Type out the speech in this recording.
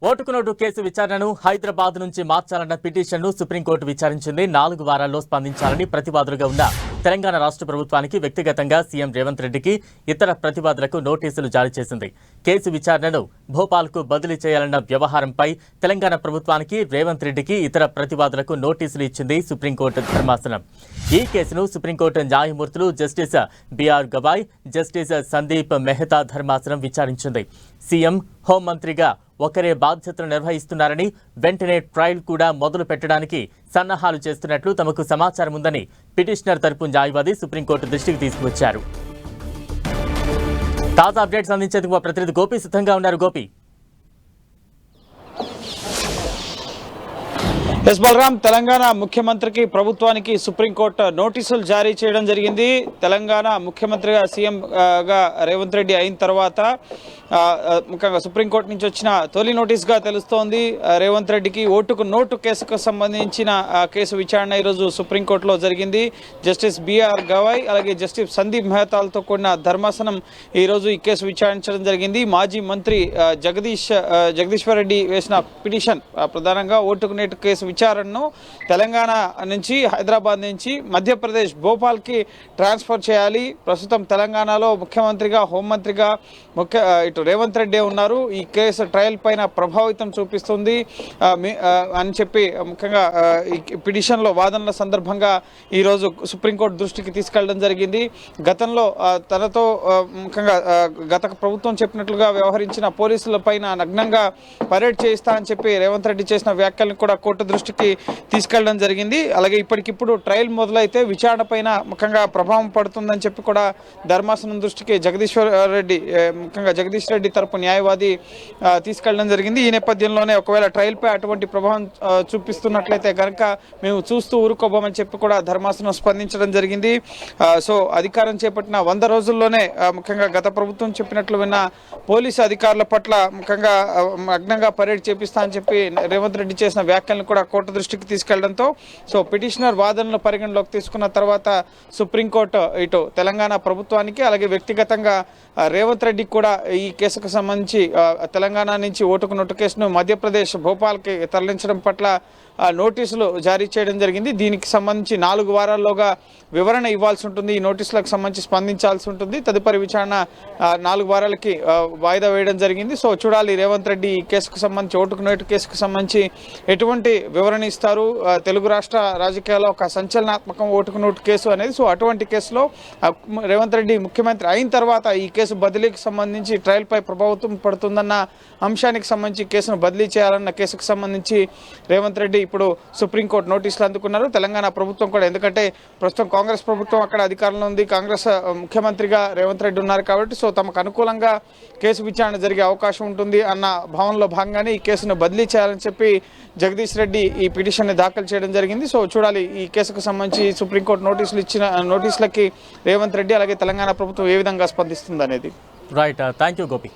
ఓటుకు note case విచారణను హైదరాబాద్ నుంచి మార్చాలన్న పిటిషన్ను సుప్రీంకోర్టు విచారించింది. 4 వారాల్లో స్పందించాలని ప్రతివాదులుగా ఉన్న తెలంగాణ రాష్ట్ర ప్రభుత్వానికి వ్యక్తిగతంగా సీఎం రేవంత్ రెడ్డికి ఇతర ప్రతివాదులకు నోటీసులు జారీ చేసింది. కేసు విచారణను భోపాల్కు బదిలీ చేయాలన్న వ్యవహారంపై తెలంగాణ ప్రభుత్వానికి, రేవంత్ రెడ్డికి, ఇతర ప్రతివాదులకు నోటీసులు ఇచ్చింది సుప్రీంకోర్టు ధర్మాసనం. ఈ కేసును సుప్రీంకోర్టు న్యాయమూర్తులు Justice BR Gavai, Justice Sandeep Mehta ధర్మాసనం విచారించింది. సీఎం, హోంమంత్రిగా ఒకరే బాధ్యతలు నిర్వహిస్తున్నారని, వెంటనే ట్రయల్ కూడా మొదలు పెట్టడానికి సన్నాహాలు చేస్తున్నట్లు తమకు సమాచారం ఉందని పిటిషనర్ తరపు న్యాయవాది సుప్రీంకోర్టు దృష్టికి తీసుకువచ్చారు. తాజా అప్డేట్స్ అందించేందుకు మా ప్రతినిధి గోపి సిద్ధంగా ఉన్నారు. గోపి, ఎస్ బలరాం, తెలంగాణ ముఖ్యమంత్రికి, ప్రభుత్వానికి సుప్రీంకోర్టు నోటీసులు జారీ చేయడం జరిగింది. తెలంగాణ ముఖ్యమంత్రిగా సీఎంగా రేవంత్ రెడ్డి అయిన తర్వాత ముఖ్యంగా సుప్రీంకోర్టు నుంచి వచ్చిన తొలి నోటీస్గా తెలుస్తోంది. రేవంత్ రెడ్డికి ఓటుకు నోటు కేసుకు సంబంధించిన కేసు విచారణ ఈరోజు సుప్రీంకోర్టులో జరిగింది. జస్టిస్ బిఆర్ గవాయ్ అలాగే జస్టిస్ సందీప్ మెహతాలతో కూడిన ధర్మాసనం ఈరోజు ఈ కేసు విచారించడం జరిగింది. మాజీ మంత్రి జగదీశ్వర్ రెడ్డి వేసిన పిటిషన్ ప్రధానంగా ఓటుకు నోటు కేసు విచారణను తెలంగాణ నుంచి, హైదరాబాద్ నుంచి మధ్యప్రదేశ్ భోపాల్కి ట్రాన్స్ఫర్ చేయాలి. ప్రస్తుతం తెలంగాణలో ముఖ్యమంత్రిగా, హోంమంత్రిగా ఇటు రేవంత్ రెడ్డి ఉన్నారు. ఈ కేసు ట్రయల్ పైన ప్రభావితం చూపిస్తుంది అని చెప్పి ముఖ్యంగా ఈ పిటిషన్లో వాదనల సందర్భంగా ఈరోజు సుప్రీంకోర్టు దృష్టికి తీసుకెళ్లడం జరిగింది. గతంలో తనతో ముఖ్యంగా గత ప్రభుత్వం చెప్పినట్లుగా వ్యవహరించిన పోలీసుల పైన నగ్నంగా పరేడ్ చేయిస్తా అని చెప్పి రేవంత్ రెడ్డి చేసిన వ్యాఖ్యలను కూడా కోర్టు దృష్టికి తీసుకెళ్లడం జరిగింది. అలాగే ఇప్పటికిప్పుడు ట్రయల్ మొదలైతే విచారణ పైన ముఖ్యంగా ప్రభావం పడుతుందని చెప్పి కూడా ధర్మాసనం దృష్టికి జగదీష్ రెడ్డి తరపు న్యాయవాది తీసుకెళ్లడం జరిగింది. ఈ నేపథ్యంలోనే ఒకవేళ ట్రయల్ పై అటువంటి ప్రభావం చూపిస్తున్నట్లయితే కనుక మేము చూస్తూ ఊరుకోబోమని చెప్పి కూడా ధర్మాసనం స్పందించడం జరిగింది. సో అధికారం చేపట్టిన 100 రోజుల్లోనే ముఖ్యంగా గత ప్రభుత్వం చెప్పినట్లు విన్న పోలీసు అధికారుల పట్ల ముఖ్యంగా నగ్నంగా పరేడ్ చేపిస్తా అని చెప్పి రేవంత్ రెడ్డి చేసిన వ్యాఖ్యలను కూడా కోర్టు దృష్టికి తీసుకెళ్లడంతో సో పిటిషనర్ వాదనలు పరిగణలోకి తీసుకున్న తర్వాత సుప్రీంకోర్టు ఇటు తెలంగాణ ప్రభుత్వానికి అలాగే వ్యక్తిగతంగా రేవంత్ రెడ్డికి కూడా ఈ కేసుకు సంబంధించి తెలంగాణ నుంచి ఓటుకు నోటు కేసును మధ్యప్రదేశ్ భోపాల్కి తరలించడం పట్ల నోటీసులు జారీ చేయడం జరిగింది. దీనికి సంబంధించి 4 వారాల్లోగా వివరణ ఇవ్వాల్సి ఉంటుంది. ఈ నోటీసులకు సంబంధించి స్పందించాల్సి ఉంటుంది. తదుపరి విచారణ 4 వారాలకి వాయిదా వేయడం జరిగింది. సో చూడాలి రేవంత్ రెడ్డి ఈ కేసుకు సంబంధించి, ఓటుకు నోటు కేసుకు సంబంధించి ఎటువంటి వివరణ ఇస్తారు. తెలుగు రాష్ట్ర రాజకీయాల్లో ఒక సంచలనాత్మకం ఓటుకు నోటు కేసు అనేది. సో అటువంటి కేసులో రేవంత్ రెడ్డి ముఖ్యమంత్రి అయిన తర్వాత ఈ కేసు బదిలీకి సంబంధించి ట్రయల్ పై ప్రభావితం పడుతుందన్న అంశానికి సంబంధించి కేసును బదిలీ చేయాలన్న కేసుకు సంబంధించి రేవంత్ రెడ్డి ఇప్పుడు సుప్రీంకోర్టు నోటీసులు అందుకున్నారు. తెలంగాణ ప్రభుత్వం కూడా, ఎందుకంటే ప్రస్తుతం కాంగ్రెస్ ప్రభుత్వం అక్కడ అధికారంలో ఉంది, కాంగ్రెస్ ముఖ్యమంత్రిగా రేవంత్ రెడ్డి ఉన్నారు కాబట్టి సో తమకు అనుకూలంగా కేసు విచారణ జరిగే అవకాశం ఉంటుంది అన్న భావనలో భాగంగానే ఈ కేసును బదిలీ చేయాలని చెప్పి జగదీష్ రెడ్డి ఈ పిటిషన్ని దాఖలు చేయడం జరిగింది. సో చూడాలి ఈ కేసుకు సంబంధించి సుప్రీంకోర్టు నోటీసులు ఇచ్చిన నోటీసులకి రేవంత్ రెడ్డి అలాగే తెలంగాణ ప్రభుత్వం ఏ విధంగా స్పందిస్తుంది అనేది. Right, thank you Gopi.